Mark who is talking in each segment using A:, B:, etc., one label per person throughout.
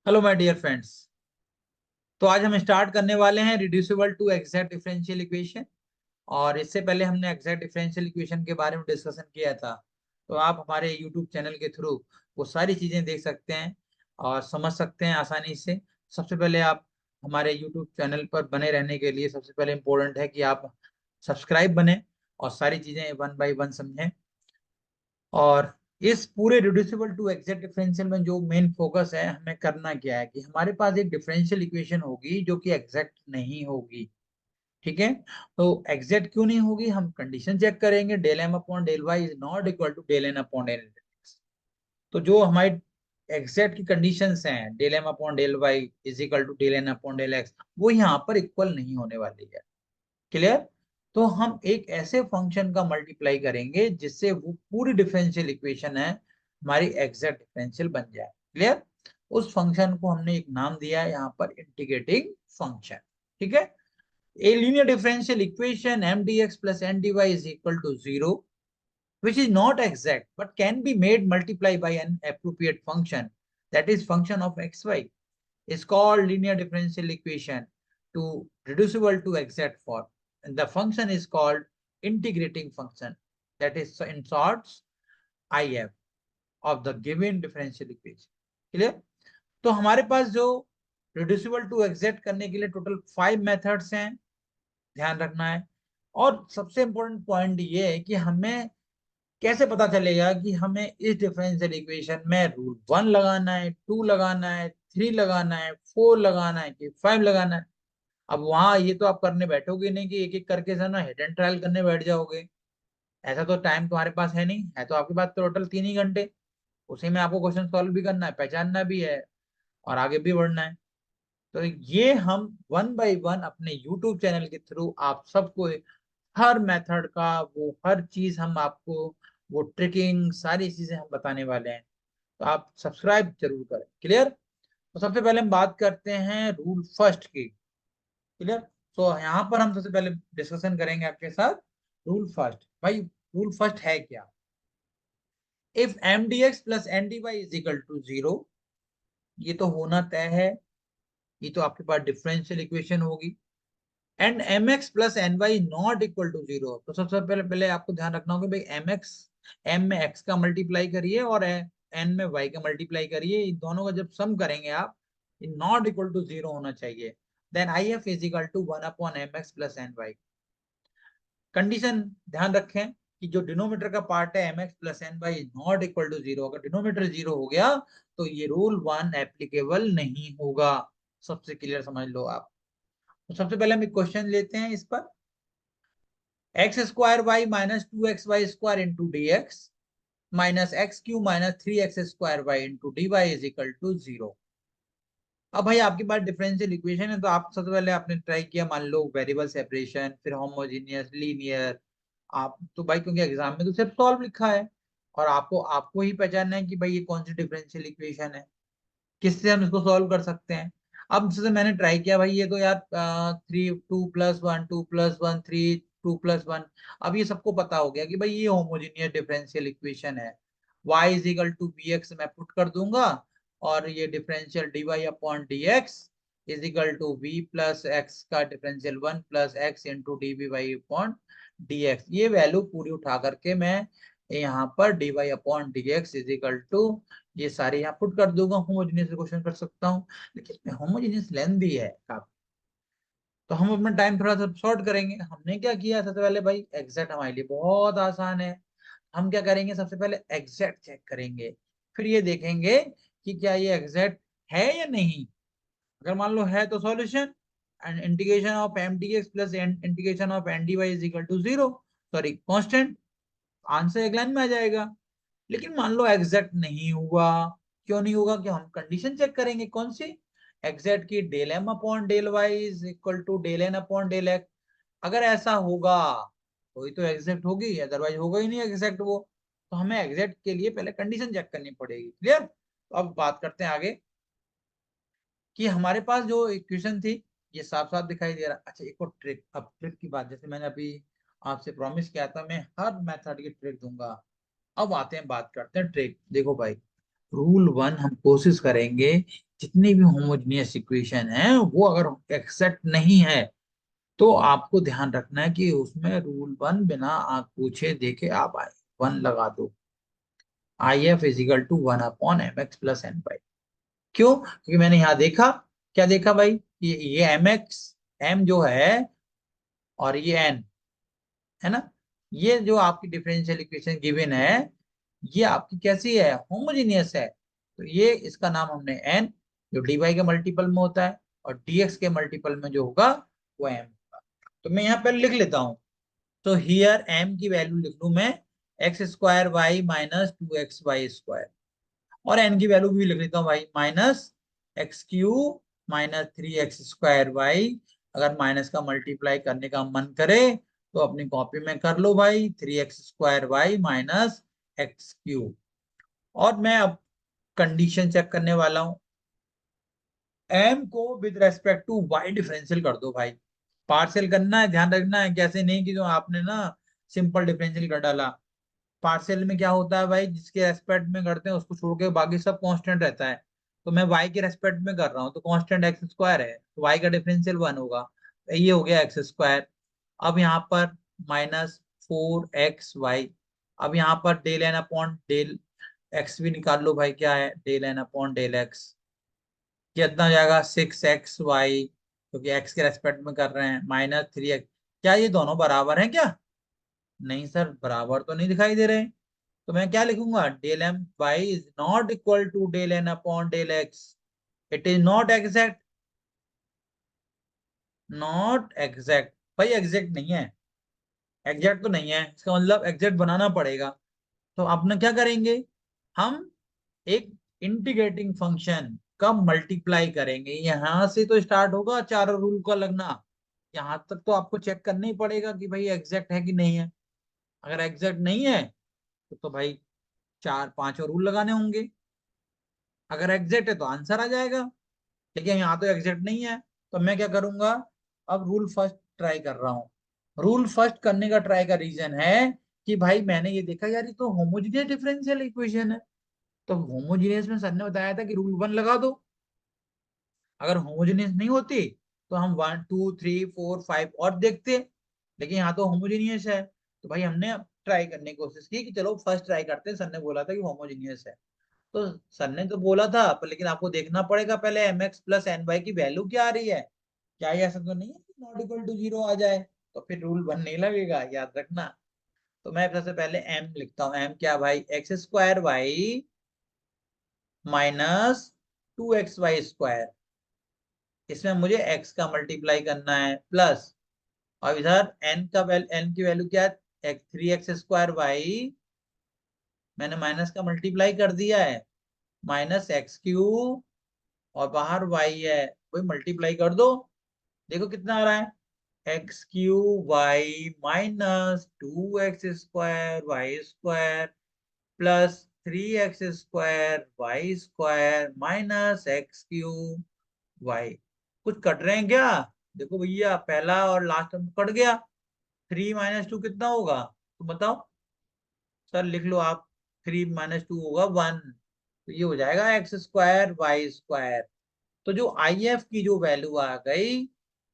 A: Hello my dear friends. तो आज हम स्टार्ट करने वाले हैं reducible to exact differential equation. और इससे पहले हमने एग्जैक्ट डिफरेंशियल इक्वेशन के बारे में डिस्कशन किया था। तो आप हमारे यूट्यूब चैनल के थ्रू वो सारी चीजें देख सकते हैं और समझ सकते हैं आसानी से। सबसे पहले आप हमारे यूट्यूब चैनल पर बने रहने के लिए सबसे पहले इम्पोर्टेंट है कि आप सब्सक्राइब बने और सारी चीजें वन बाय वन समझें। और इस पूरे रिड्यूसिबल टू एग्जैक्ट डिफरेंशियल में जो मेन फोकस है हमें करना क्या है कि हमारे पास एक डिफरेंशियल इक्वेशन होगी जो कि एग्जैक्ट नहीं होगी। ठीक है। तो एग्जैक्ट क्यों नहीं होगी, हम कंडीशन चेक करेंगे। Del M upon del Y is not equal to del N upon del X. तो जो हमारी एग्जैक्ट की कंडीशंस हैं del M upon del Y is equal to del N upon del X, वो यहाँ पर equal नहीं होने वाली है। क्लियर। तो हम एक ऐसे फंक्शन का मल्टीप्लाई करेंगे जिससे वो पूरी डिफरेंशियल इक्वेशन है हमारी एग्जैक्ट डिफरेंशियल बन जाए। क्लियर। उस फंक्शन को हमने एक नाम दिया है यहाँ पर इंटीग्रेटिंग फंक्शन। ठीक है। A linear differential equation m dx plus n dy is equal to 0, which is not exact but can be made multiply by an appropriate function, that is function of xy, is called linear differential equation to reducible to exact form. And the function is called integrating function, that is in short IF of the given differential equation. Clear? तो हमारे पास जो reducible to exact करने के लिए total 5 methods हैं, ध्यान रखना है। और सबसे इंपॉर्टेंट पॉइंट ये है कि हमें कैसे पता चलेगा कि हमें इस डिफरेंशियल इक्वेशन में रूल 1 लगाना है, 2 लगाना है, 3 लगाना है, 4 लगाना है कि 5 लगाना है। अब वहां ये तो आप करने बैठोगे नहीं कि एक एक करके से ना हिट एंड ट्रायल करने बैठ जाओगे। ऐसा तो टाइम तुम्हारे पास है नहीं, है तो आपके पास टोटल 3 ही घंटे। उसी में आपको क्वेश्चन सॉल्व भी करना है, पहचानना भी है और आगे भी बढ़ना है। तो ये हम वन बाय वन अपने यूट्यूब चैनल के थ्रू आप सबको हर मेथड का वो हर चीज हम आपको वो ट्रिकिंग सारी चीजें हम बताने वाले हैं। तो आप सब्सक्राइब जरूर करें। क्लियर। तो सबसे पहले हम बात करते हैं रूल फर्स्ट की। क्लियर। तो यहाँ पर हम सबसे पहले डिस्कशन करेंगे आपके साथ रूल फर्स्ट। भाई रूल फर्स्ट है क्या। If M D X plus N D Y is equal to 0, ये तो होना तय है। ये तो आपके पास डिफरेंशियल इक्वेशन होगी। And M x plus N Y not equal to 0, तो सबसे पहले पहले आपको ध्यान रखना होगा भाई एम एक्स, एम में एक्स का मल्टीप्लाई करिए और एन में वाई का मल्टीप्लाई करिए। इन दोनों का जब सम करेंगे आप, नॉट इक्वल टू 0 होना चाहिए। Then I F is equal to 1/mx plus N Y. Condition ध्यान रखें कि जो डिनोमीटर का पार्ट है M x plus N Y not equal to 0, अगर डिनोमीटर 0 हो गया तो ये रूल 1 एप्लीकेबल नहीं होगा। सबसे क्लियर समझ लो आप। तो सबसे पहले हम एक क्वेश्चन लेते हैं इस पर। X square Y minus 2xy² into D X minus x cube minus 3x² Y into D Y is equal to 0। अब भाई आपके पास डिफरेंशियल इक्वेशन है, तो आप सबसे पहले आपने ट्राई किया मान लो वेरिएबल सेपरेशन, फिर होमोजीनियस, लीनियर। आप तो भाई क्योंकि एग्जाम में तो सिर्फ सॉल्व लिखा है और आपको आपको ही पहचानना है कि भाई ये कौन सी डिफरेंशियल इक्वेशन है, किससे हम इसको सॉल्व कर सकते हैं। अब जैसे मैंने ट्राई किया भाई ये तो यार 3 2 + 1 2 + 1 3 2 + 1। अब ये सबको पता हो गया कि भाई ये होमोजीनियस डिफरेंशियल इक्वेशन है। y is equal to B x मैं पुट कर दूंगा और ये differential d y upon d x is equal to v plus x का differential 1 plus x into d v y upon d x. ये value पूरी उठा करके मैं यहाँ पर d y upon d x is equal to ये सारे यहाँ पुट कर दूंगा। होमोजेनियस क्वेश्चन कर सकता हूँ, लेकिन होमोजेनियस लेंथी है काफी। तो हम अपना टाइम थोड़ा सा शॉर्ट करेंगे। हमने क्या किया सबसे पहले भाई एग्जैक्ट हमारे लिए बहुत आसान है। हम क्या करेंगे सबसे पहले एग्जैक्ट चेक करेंगे, फिर ये देखेंगे कि क्या ये एग्जैक्ट है या नहीं। अगर मान लो है तो solution and integration of M D X plus integration of N D Y is equal to 0, sorry constant, answer एक लाइन में आ जाएगा। लेकिन मान लो एग्जैक्ट नहीं हुआ, क्यों नहीं होगा कि हम कंडीशन चेक करेंगे कौन सी एग्जैक्ट की, del M upon del Y is equal to del N upon del X. अगर ऐसा होगा तो ही तो एग्जैक्ट होगी, अदरवाइज होगा ही नहीं एग्जैक्ट वो। तो हमें एग्जैक्ट के लिए पहले कंडीशन चेक करनी पड़ेगी। क्लियर। तो अब बात करते हैं आगे कि हमारे पास जो इक्वेशन थी ये साफ साफ दिखाई दे रहा। अच्छा एक और ट्रिक, अब ट्रिक की बात, जैसे मैंने अभी आपसे प्रॉमिस किया था मैं हर मेथड की ट्रिक दूंगा। अब आते हैं बात करते हैं ट्रिक। देखो भाई रूल 1 हम कोशिश करेंगे जितनी भी होमोजेनियस इक्वेशन है वो अगर एक्सेप्ट नहीं है तो आपको ध्यान रखना है कि उसमें रूल वन बिना आंख पूछे देखे आप आए वन लगा दो। I F is equal to one upon M x plus N Y. क्यों? क्योंकि मैंने यहाँ देखा, क्या देखा भाई, ये एम एक्स, एम जो है, और ये एन है ना, ये जो आपकी डिफरेंशियल इक्वेशन गिवन है ये आपकी कैसी है, होमोजेनियस है। तो ये इसका नाम हमने एन, जो डी वाई के मल्टीपल में होता है, और डीएक्स के मल्टीपल में जो होगा वो एम होगा। तो मैं यहाँ पर लिख लेता हूँ। तो हियर एम की वैल्यू लिख लू मैं x square Y minus two x y square, और एन की वैल्यू भी लिख लेता हूँ भाई minus x cube minus three x square y. अगर माइनस का मल्टीप्लाई करने का मन करे तो अपनी कॉपी में कर लो भाई, three x square Y minus x cube. और मैं अब कंडीशन चेक करने वाला हूं, एम को with respect to y differential कर दो भाई। पार्शियल करना है, ध्यान रखना है, कैसे नहीं कि जो आपने ना सिंपल डिफरेंशियल कर डाला। पार्शियल में क्या होता है भाई, जिसके रेस्पेक्ट में करते हैं उसको छोड़ के बाकी सब कांस्टेंट रहता है। तो मैं y के रेस्पेक्ट में कर रहा हूँ तो कांस्टेंट एक्स स्क्वायर है, तो y का डिफरेंशियल वन होगा, तो ये हो गया एक्स स्क्वायर। अब यहाँ पर माइनस फोर एक्स वाई। अब यहाँ पर del N upon del x भी निकाल लो भाई, क्या है del N upon del x, कितना हो जाएगा सिक्स एक्स वाई, क्योंकि एक्स के रेस्पेक्ट में कर रहे हैं, माइनस थ्री एक्स। क्या ये दोनों बराबर हैं क्या? नहीं सर, बराबर तो नहीं दिखाई दे रहे। तो मैं क्या लिखूंगा, del m y is not equal to del N upon del x. It is not exact, not exact भाई, एग्जैक्ट नहीं है। एग्जैक्ट तो नहीं है, इसका मतलब एग्जैक्ट बनाना पड़ेगा। तो अपना क्या करेंगे, हम एक इंटीग्रेटिंग फंक्शन का मल्टीप्लाई करेंगे, यहां से तो स्टार्ट होगा चारों रूल का लगना। यहां तक तो आपको चेक करना ही पड़ेगा कि भाई एग्जैक्ट है कि नहीं है। अगर एग्जैक्ट नहीं है तो भाई चार पांच और रूल लगाने होंगे। अगर एग्जैक्ट है तो आंसर आ जाएगा, लेकिन यहाँ तो एग्जैक्ट नहीं है। तो मैं क्या करूंगा, अब रूल फर्स्ट ट्राई कर रहा हूँ। रूल फर्स्ट करने का ट्राई का रीजन है कि भाई मैंने ये देखा यार ये तो होमोजेनियस डिफरेंशियल इक्वेशन है। तो होमोजेनियस में सर ने बताया था कि रूल वन लगा दो। अगर होमोजेनियस नहीं होती तो हम one two three four five और देखते, लेकिन यहाँ तो होमोजेनियस है। तो भाई हमने ट्राई करने की कोशिश की कि चलो फर्स्ट ट्राई करते हैं, सर ने बोला था कि होमोजेनियस है। तो सर ने तो बोला था पर लेकिन आपको देखना पड़ेगा पहले m x plus N y की वैल्यू क्या आ रही है। क्या ये ऐसा तो नहीं है कि नॉट इक्वल टू जीरो आ जाए, तो फिर रूल वन नहीं लगेगा, याद रखना। तो मैं सबसे पहले एम लिखता हूँ, एम क्या भाई, x square Y minus two x y square. इसमें मुझे एक्स का मल्टीप्लाई करना है प्लस, और इधर एन का एन की वैल्यू क्या है, थ्री एक्स स्क्वायर वाई, मैंने माइनस का मल्टीप्लाई कर दिया है, माइनस एक्स क्यू, और बाहर वाई है, वही मल्टीप्लाई कर दो। देखो कितना आ रहा है, x cube y minus two x square y square plus three x square y square minus x cube y. कुछ कट रहे हैं क्या? देखो भैया पहला और लास्ट टर्म कट गया, थ्री माइनस टू कितना होगा तो बताओ। सर लिख लो आप, थ्री माइनस टू होगा वन, तो ये हो जाएगा एक्स स्क्वायर वाई स्क्वायर। तो जो आई एफ की जो वैल्यू आ गई,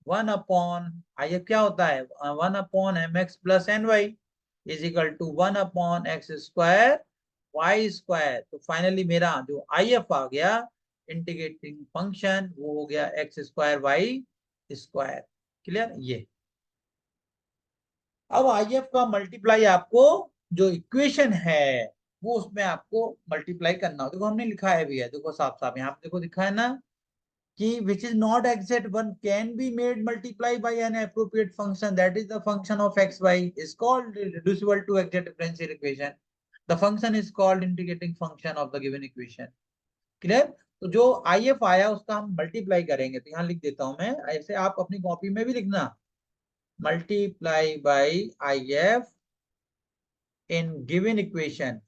A: वन अपॉन आई एफ क्या होता है, one upon M x plus N y is equal to one upon x square y square. तो फाइनली मेरा जो आई एफ आ गया इंटीग्रेटिंग फंक्शन, वो हो गया x square y square. Clear ये। अब आई एफ का मल्टीप्लाई आपको जो इक्वेशन है वो उसमें आपको मल्टीप्लाई करना हो। देखो हमने लिखा है भी है, देखो साफ साफ यहाँ पे देखो दिखा है ना कि which is not exact one can be made multiply by an appropriate function, that is the function of xy is called reducible to exact differential equation. The function is called integrating function of the given equation. Clear? तो जो I F आया उसका हम multiply करेंगे, तो यहाँ लिख देता हूं मैं, ऐसे आप अपनी कॉपी में भी लिखना, multiply by I F in given equation.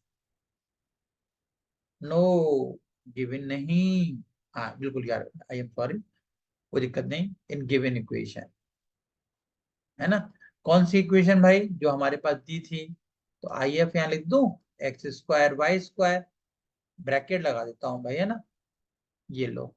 A: No, given नहीं, हाँ बिल्कुल यार, आई एम सॉरी, कोई दिक्कत नहीं, इन गिवन इक्वेशन, है ना। कौन सी इक्वेशन भाई, जो हमारे पास दी थी। तो आई एफ यहाँ लिख दूं, x square y square, bracket लगा देता हूं भाई, है ना, ये लो,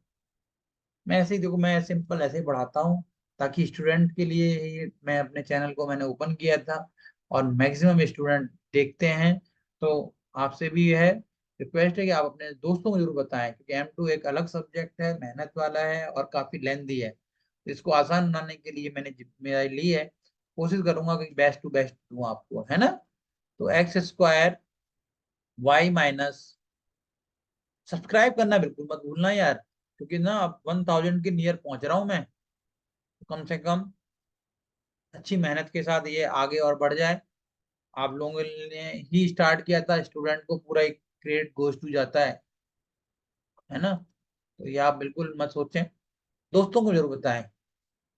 A: मैं ऐसे ही देखो, मैं सिंपल ऐसे ही पढ़ाता हूँ ताकि स्टूडेंट के लिए ही मैं अपने चैनल को मैंने ओपन किया था और मैक्सिमम स्टूडेंट देखते हैं। तो आपसे भी है रिक्वेस्ट है कि आप अपने दोस्तों को जरूर बताएं, क्योंकि M2 एक अलग सब्जेक्ट है, मेहनत वाला है और काफी लेंथी है। तो इसको आसान बनाने के लिए मैंने जिम्मेदारी ली है, कोशिश करूंगा कि बेस्ट टू बेस्ट दूं आपको, है ना। तो x square Y minus, subscribe करना बिल्कुल मत भूलना यार, क्योंकि ना अब 1000 के नियर पहुंच रहा हूं मैं। तो कम से कम अच्छी मेहनत के साथ ये आगे और बढ़ जाए। आप लोगों ने ही स्टार्ट किया था, स्टूडेंट को पूरा एक क्रेडिट गोज टू जाता है ना। तो ये आप बिल्कुल मत सोचें, दोस्तों को जरूर बताएं।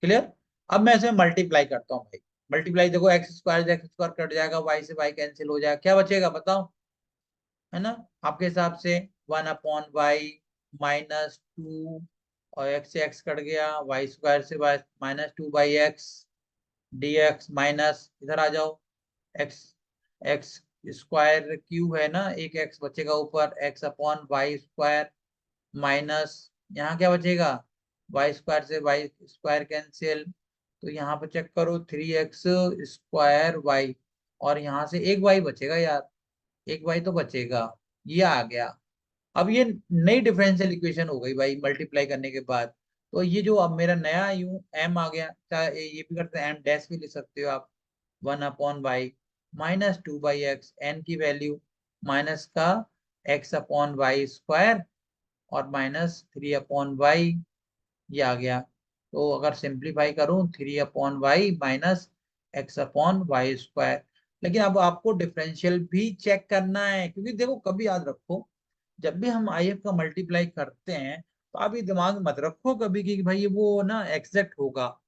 A: क्लियर। अब मैं इसमें मल्टीप्लाई करता हूँ भाई। मल्टीप्लाई देखो, एक्स स्क्वायर कट जाएगा, वाई से वाई कैंसिल हो जाएगा, क्या बचेगा बताओ, है ना। आपके हिसाब से 1/y -2, और एक्स से एक्स कट गया, वाई स्क्वायर से वाई -2/x dx माइनस, इधर आ जाओ, एक्स एक्स स्क्वायर क्यूब है ना, एक एक्स बचेगा ऊपर, x/y² माइनस, यहाँ क्या बचेगा, वाई स्क्वायर से वाई स्क्वायर कैंसिल, तो यहाँ पे चेक करो 3x² y, और यहाँ से एक y बचेगा यार, एक y तो बचेगा, ये आ गया। अब ये नई डिफरेंशियल इक्वेशन हो गई भाई मल्टीप्लाई करने के बाद। तो ये जो अब मेरा नया यू m आ गया, चाहे ये भी करते हैं, m डैश भी लिख सकते हो आप, 1/y -2/x, n की वैल्यू माइनस का x/y² और -3/y, ये आ गया। तो अगर सिंप्लीफाई करूं, 3/y -x/y²। लेकिन अब आपको डिफरेंशियल भी चेक करना है, क्योंकि देखो कभी याद रखो, जब भी हम IF का मल्टीप्लाई करते हैं तो आप ये दिमाग मत रखो कभी कि भाई ये वो ना एग्जैक्ट होगा,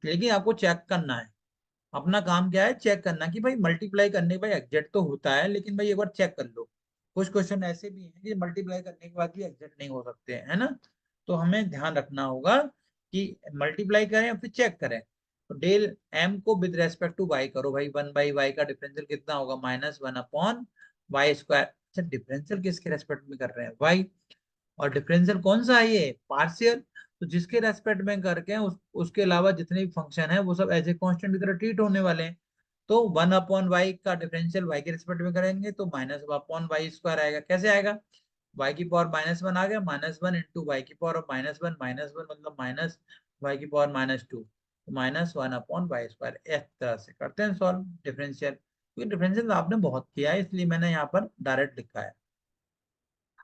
A: लेकिन आपको चेक करना है। अपना काम क्या है, चेक करना कि भाई मल्टीप्लाई करने के बाद एग्जैक्ट तो होता है, लेकिन भाई एक बार चेक कर लो। कुछ क्वेश्चन ऐसे भी हैं कि मल्टीप्लाई करने के बाद भी एग्जैक्ट नहीं हो सकते हैं, है ना। तो हमें ध्यान रखना होगा कि मल्टीप्लाई करें या फिर चेक करें। तो डेल m को विद रेस्पेक्ट टू y करो भाई, 1/y का डिफरेंशियल कितना होगा, -1/y²। अच्छा, डिफरेंशियल किसके रेस्पेक्ट में कर रहे हैं, y, और डिफरेंशियल कौन सा है, ये पार्शियल। तो जिसके रेस्पेक्ट में करके उसके अलावा जितने भी फंक्शन है वो सब एज ए कांस्टेंट की तरह ट्रीट होने वाले हैं। तो 1/y का डिफरेंशियल y के रेस्पेक्ट में करेंगे तो -1/y² आएगा। कैसे आएगा, y⁻1 आ गया, -1 इंटू y⁻−1, -1 मतलब माइनस y⁻², तो -1/y²। इस तरह से करते हैं सॉल्व डिफरेंशियल, क्योंकि डिफरेंशियल आपने बहुत किया है इसलिए मैंने यहाँ पर डायरेक्ट लिखा है।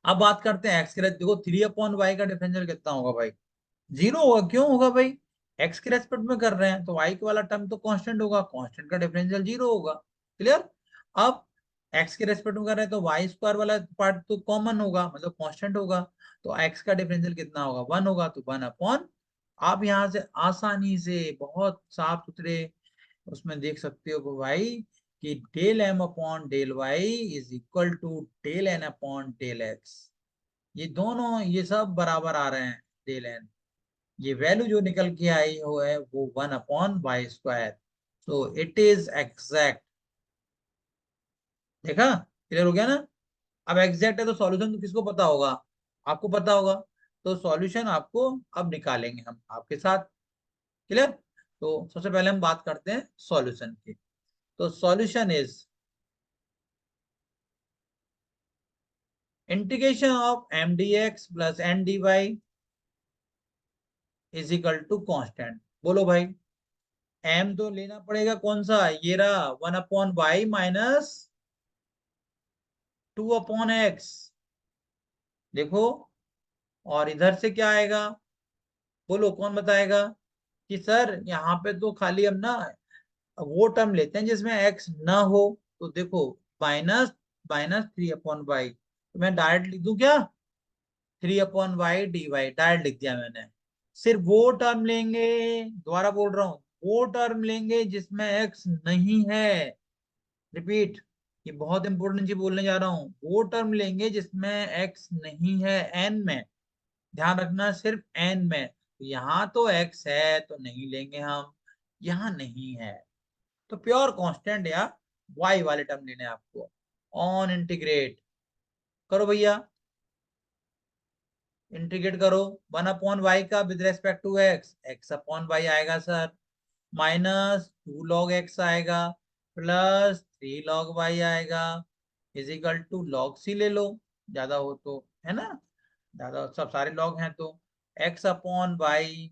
A: अब बात करते हैं एक्स के रेस्पेक्ट, देखो 3/y का डिफरेंशियल कितना होगा भाई, 0 होगा। क्यों होगा भाई, एक्स के रेस्पेक्ट में कर रहे हैं तो वाई वाला टर्म तो कांस्टेंट होगा, कांस्टेंट का डिफरेंशियल 0 होगा। क्लियर। अब एक्स के रेस्पेक्ट में कर रहे हैं तो y² वाला पार्ट तो कॉमन होगा, मतलब कांस्टेंट होगा, तो एक्स का डिफरेंशियल कितना होगा, 1 होगा, तो 1/। आप यहाँ से आसानी से बहुत साफ सुथरे उसमें देख सकते हो कि भाई कि del m/del y is equal to del n/del x। ये दोनों ये सब बराबर आ रहे हैं, डेल n, ये वैल्यू जो निकल के आई हो है वो 1/y²। तो इट इज एग्जैक्ट। देखा, क्लियर हो गया ना। अब एग्जैक्ट है तो सॉल्यूशन तो किसको पता होगा, आपको पता होगा। तो सॉल्यूशन आपको अब निकालेंगे हम आपके साथ। क्लियर। तो सबसे पहले हम बात करते हैं सॉल्यूशन की। तो solution is integration of m dx plus n dy is equal to constant. बोलो भाई, m तो लेना पड़ेगा कौन सा, ये रहा 1/y -2/x। देखो, और इधर से क्या आएगा, बोलो कौन बताएगा कि सर यहाँ पे तो खाली हम ना वो टर्म लेते हैं जिसमें x ना हो। तो देखो, माइनस -3/y, तो मैं डायरेक्ट लिख दूं क्या, 3/y/dy डायरेक्ट लिख दिया मैंने। सिर्फ वो टर्म लेंगे, दोबारा बोल रहा हूँ, वो टर्म लेंगे जिसमें x नहीं है। रिपीट, ये बहुत इंपॉर्टेंट चीज बोलने जा रहा हूँ, वो टर्म लेंगे जिसमें x नहीं है, n में। ध्यान रखना, सिर्फ n में। तो यहाँ तो x है तो नहीं लेंगे हम, यहाँ नहीं है तो प्योर कांस्टेंट या y वाले टर्म लेने हैं आपको। ऑन इंटीग्रेट करो भैया, इंटीग्रेट करो 1/y का with respect to x, x/y आएगा सर, माइनस 2 log x आएगा, प्लस 3 log y आएगा, is equal to log c ले लो, ज्यादा हो तो, है ना, ज्यादा सब सारे log हैं तो x/y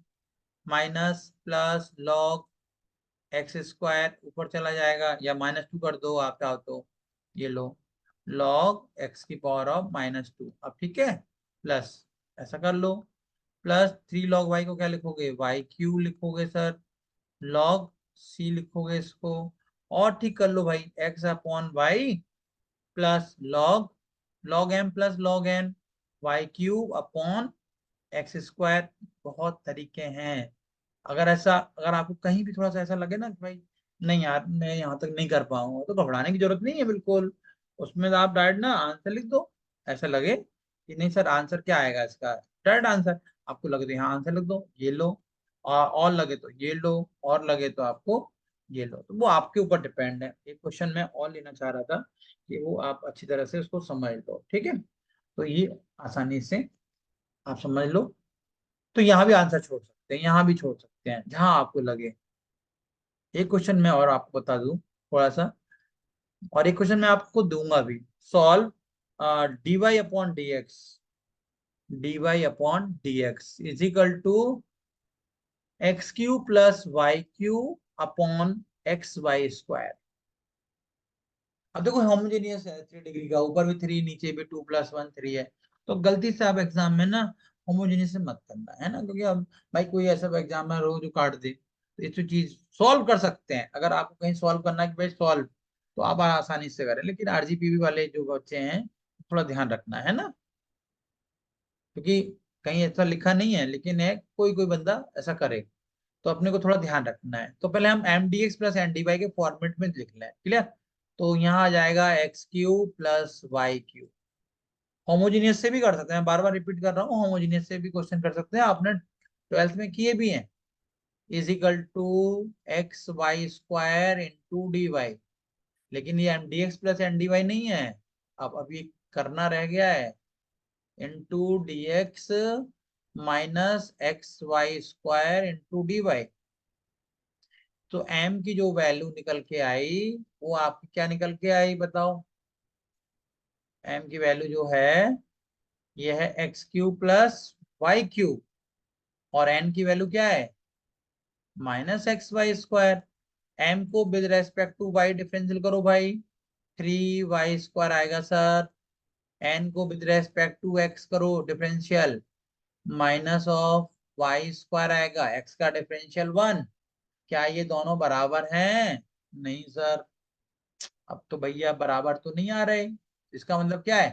A: minus plus log x² ऊपर चला जाएगा, या -2 कर दो आप चाहो तो, ये लो log x⁻², अब ठीक है, प्लस ऐसा कर लो, प्लस 3 log y को क्या लिखोगे, y³ लिखोगे सर, log c लिखोगे इसको, और ठीक कर लो भाई, x/y plus log m plus log n y³ upon x²। बहुत तरीके हैं, अगर ऐसा, अगर आपको कहीं भी थोड़ा सा ऐसा लगे ना कि भाई नहीं यार मैं यहाँ तक नहीं कर पाऊंगा, तो घबराने की जरूरत नहीं है बिल्कुल, उसमें तो आप डायरेक्ट ना आंसर लिख दो। ऐसा लगे कि नहीं सर आंसर क्या आएगा इसका, डायरेक्ट आंसर, आपको लगे तो यहाँ आंसर लिख दो, ये लो, और लगे तो ये लो, और लगे तो आपको ये लो, तो वो आपके ऊपर डिपेंड है। एक क्वेश्चन मैं और लेना चाह रहा था कि वो आप अच्छी तरह से उसको समझ लो, ठीक है, तो ये आसानी से आप समझ लो। तो यहाँ भी आंसर छोड़ सकते हैं, यहाँ भी छोड़ सकते हैं, जहां आपको लगे। एक क्वेश्चन मैं और आपको बता दूं थोड़ा सा, और एक क्वेश्चन मैं आपको दूंगा भी, solve dy/dx is equal to x³ plus y³ upon xy²। अब देखो होमोजेनियस है 3 डिग्री का, ऊपर भी 3, नीचे भी 2+1 3 है, तो गलती से आप एग्जाम में ना होमोजेनियस से मत करना, है ना, क्योंकि अब भाई कोई ऐसा एग्जामिनर हो जो काट दे, तो इस चीज सॉल्व कर सकते हैं, अगर आपको कहीं सॉल्व करना है कि भाई सॉल्व, तो आप आसानी से करें, लेकिन आरजीपीवी वाले जो बच्चे हैं थोड़ा ध्यान रखना है ना, क्योंकि कहीं ऐसा लिखा नहीं है, लेकिन है कोई कोई बंदा ऐसा करे, तो अपने को थोड़ा ध्यान रखना है। तो पहले हम mdx प्लस ndy के फॉर्मेट में लिख लें, क्लियर। तो यहाँ आ जाएगा x³ प्लस y³। होमोजीनियस से भी कर सकते हैं, मैं बार बार रिपीट कर रहा हूँ, होमोजीनियस से भी क्वेश्चन कर सकते हैं, आपने ट्वेल्थ में किए भी हैं, is equal to xy² into dy। लेकिन ये mdx प्लस ndy नहीं है, अब अभी करना रह गया है, into dx minus xy² into dy। तो m की जो वैल्यू निकल के आई, वो आपकी क्या निकल के आई बताओ, m की वैल्यू जो है ये है x³ प्लस y³, और n की वैल्यू क्या है, -xy²। m को with respect to y differential करो भाई, 3y² आएगा सर, n को विद रेस्पेक्ट टू x करो डिफरेंशियल, -(y²) आएगा, x का डिफरेंशियल 1। क्या ये दोनों बराबर हैं, नहीं सर, अब तो भैया बराबर तो नहीं आ रहे, इसका मतलब क्या है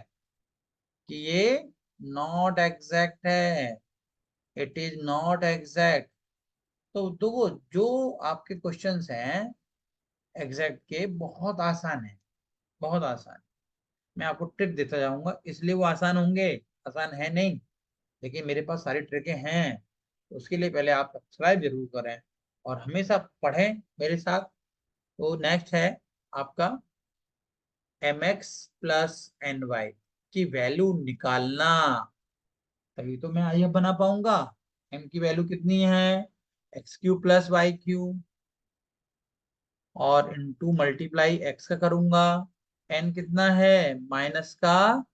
A: कि ये नॉट एग्जैक्ट है, इट इज नॉट एग्जैक्ट। तो देखो जो आपके क्वेश्चंस हैं एग्जैक्ट के, बहुत आसान है, बहुत आसान, मैं आपको ट्रिक देता जाऊंगा, इसलिए वो आसान होंगे, आसान है नहीं, लेकिन मेरे पास सारी ट्रिकें हैं, तो उसके लिए पहले आप सब्सक्राइब जरूर करें और हमेशा पढ़ें मेरे साथ। तो नेक्स्ट है आपका mx प्लस ny की वैल्यू निकालना, तभी तो मैं आई बना पाऊंगा। m की वैल्यू कितनी है, x³ प्लस y³, और इनटू मल्टीप्लाई x का करूंगा, n कितना है माइनस का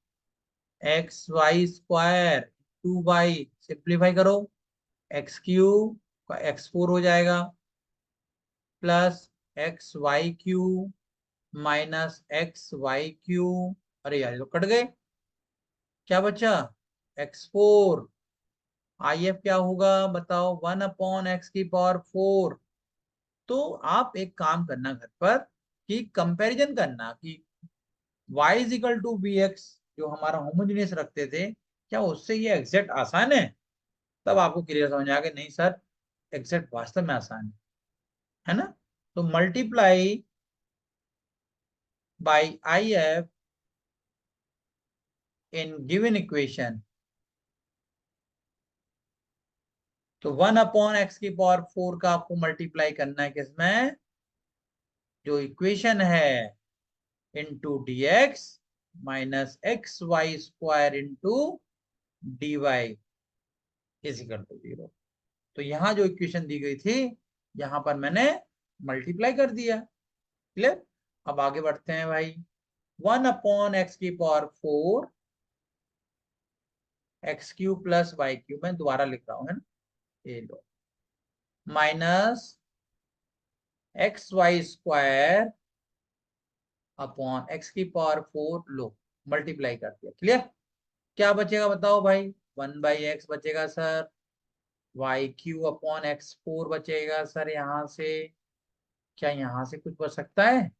A: xy² 2y, सिंप्लीफाई करो, x³ का x4 हो जाएगा, प्लस xy³ माइनस xy³, अरे यार ये तो कट गए, क्या बचा, x4, IF क्या होगा बताओ, 1/x⁴। तो आप एक काम करना घर पर, कि कंपैरिजन करना कि y is equal to B x, जो हमारा होमोजेनियस रखते थे, क्या उससे ये एग्जैक्ट आसान है, तब आपको क्लियर समझ आ गया, नहीं सर एग्जैक्ट वास्तव में आसान है ना। तो multiply by IF in given equation, तो 1/x⁴ का आपको मल्टीप्लाई करना है किसमें, जो इक्वेशन है, into dx minus xy² into dy is equal to 0। तो यहाँ जो इक्वेशन दी गई थी यहाँ पर मैंने मल्टीप्लाई कर दिया। क्लियर। अब आगे बढ़ते हैं भाई। 1/x⁴ x³ प्लस y³ मैं दोबारा लिख रहा हूँ, है ना, ये लो, -xy² अपॉन x⁴ लो, मल्टीप्लाई कर दिया। क्लियर। क्या बचेगा बताओ भाई? 1/x बचेगा सर, y³ अपॉन x⁴ बचेगा सर। यहाँ से क्या यहाँ से कुछ बच सकता है?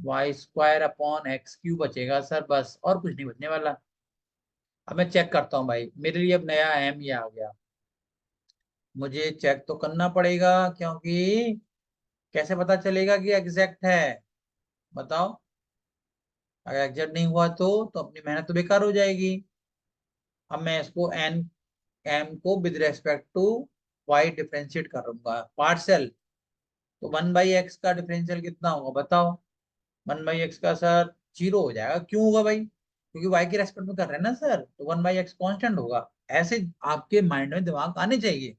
A: y² अपॉन x³ बचेगा सर, बस, और कुछ नहीं बचने वाला। अब मैं चेक करता हूँ भाई, मेरे लिए अब नया m ये आ गया, मुझे चेक तो करना पड़ेगा, क्योंकि कैसे पता चलेगा कि एग्जैक्ट है? बताओ। अगर एग्जैक्ट नहीं हुआ तो अपनी मेहनत तो बेकार हो जाएगी। अब मैं इसको m को with respect to y differentiate करूंगा, पार्शियल। तो 1/x का डिफरेंशियल कितना होगा बताओ? 1/x का सर 0 हो जाएगा। क्यों होगा भाई? क्योंकि y के रेस्पेक्ट में कर रहे हैं ना सर, तो 1/x कांस्टेंट होगा। ऐसे आपके माइंड में दिमाग आने चाहिए।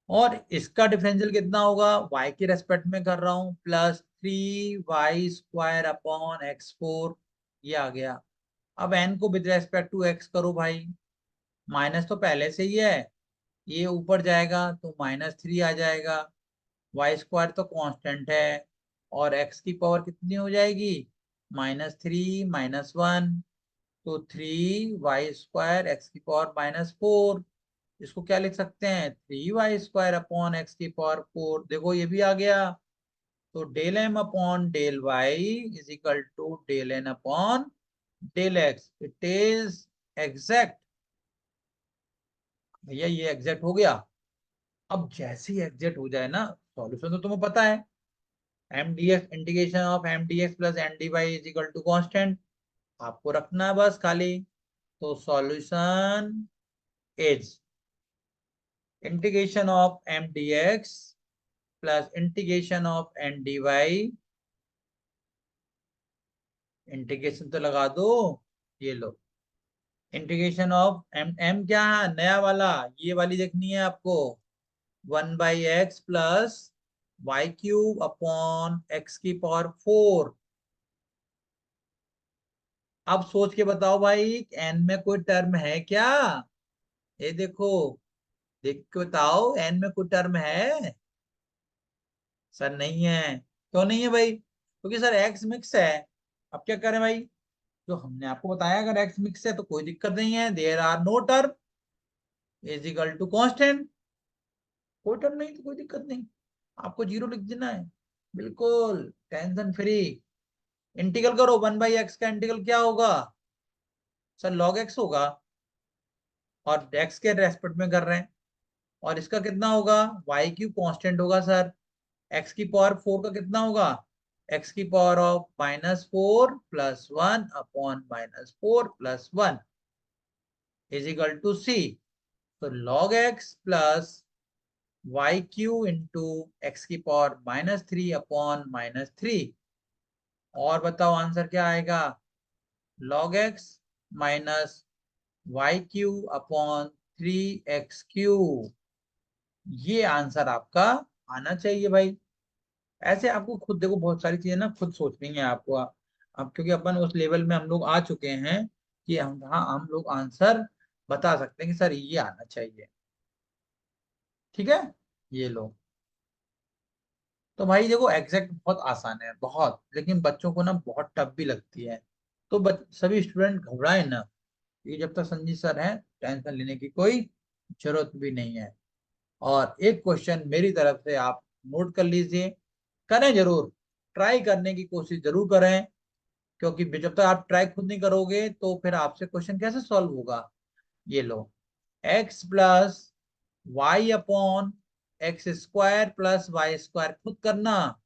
A: और इसका डिफरेंशियल कितना होगा? y के रेस्पेक्ट में कर रहा हूँ, +3y² अपॉन x⁴, ये आ गया। अब n को विद रेस्पेक्ट टू x करो भाई, माइनस तो पहले से ही है, ये ऊपर जाएगा तो -3 आ जाएगा। y² तो कांस्टेंट है, और x की पावर कितनी हो जाएगी? -3 -1, तो 3y² x⁴ इसको क्या लिख सकते हैं? 3y² upon x⁴। देखो ये भी आ गया। तो del m upon del y is equal to del n upon del x। It is exact. भैया ये एग्जैक्ट हो गया। अब जैसे ही एग्जैक्ट हो जाए ना, सॉल्यूशन तो तुम्हें पता है, mdx integration of mdx plus ndy is equal to constant, आपको रखना है बस खाली। तो solution is integration of mdx plus integration of ndy, integration तो लगा दो, ये लो, इंटीग्रेशन ऑफ m क्या है नया वाला, ये वाली देखनी है आपको, 1/x plus y³ upon x⁴। अब सोच के बताओ भाई, n में कोई टर्म है क्या? ये देखो, देख के बताओ, n में कोई टर्म है? सर नहीं है। क्यों नहीं है भाई? क्योंकि सर x मिक्स है। अब क्या करें भाई? जो हमने आपको बताया, अगर x मिक्स है तो कोई दिक्कत नहीं है, there are no term is equal to constant. कोई टर्म नहीं तो कोई दिक्कत नहीं, आपको 0 लिख देना है, बिल्कुल टेंशन फ्री। इंटीग्रल करो, 1/x का इंटीग्रल क्या होगा? सर log x होगा, और x के रेस्पेक्ट में कर रहे हैं। और इसका कितना होगा? y³ कांस्टेंट होगा सर। x⁴ का कितना होगा? x⁴ of -4 + 1 upon -4 + 1 is equal to c। तो log x plus y³ into x⁻³ upon -3। और बताओ आंसर क्या आएगा? log x minus y³ upon 3x³। ये आंसर आपका आना चाहिए भाई। ऐसे आपको खुद देखो, बहुत सारी चीजें ना खुद सोचनी है आपको। अब क्योंकि अपन उस लेवल में हम लोग आ चुके हैं कि हम लोग आंसर बता सकते हैं कि सर ये आना चाहिए। ठीक है, ये लो। तो भाई देखो, एग्जैक्ट बहुत आसान है बहुत, लेकिन बच्चों को ना बहुत टफ भी लगती है। तो सभी स्टूडेंट घबराए ना, ये जब तक संजीव सर हैं टेंशन लेने की कोई जरूरत भी नहीं है। और एक क्वेश्चन मेरी तरफ से आप नोट कर लीजिए, करें जरूर, ट्राई करने की कोशिश जरूर करें, क्योंकि जब तक आप ट्राई खुद नहीं करोगे तो फिर आपसे क्वेश्चन कैसे सॉल्व होगा? ये लो, x plus y upon x² plus y² खुद करना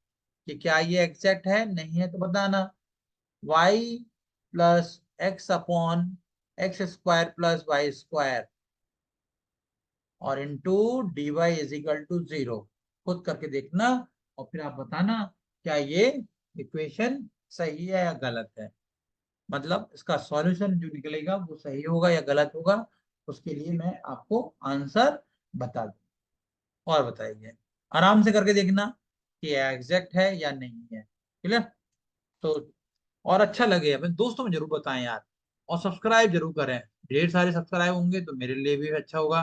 A: कि क्या ये एग्जैक्ट है, नहीं है तो बताना। y plus x upon x² plus y² और into dy is equal to 0, खुद करके देखना, और फिर आप बताना क्या ये इक्वेशन सही है या गलत है। मतलब इसका सॉल्यूशन जो निकलेगा वो सही होगा या गलत होगा, उसके लिए मैं आपको आंसर बता दूँ। और बताइए, आराम से करके देखना कि एग्जैक्ट है या नहीं है। क्लियर? तो और अच्छा लगे अपने दोस्तों में जरूर बताएं यार, और सब्सक्राइब जरूर करें। ढेर सारे सब्सक्राइब होंगे तो मेरे लिए भी अच्छा होगा।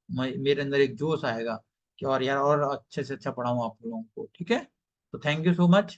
A: मेरे अंदर एक जोश आएगा कि और यार और अच्छे से अच्छा पढ़ाऊँ आप लोगों को। ठीक है? तो थैंक यू सो मच।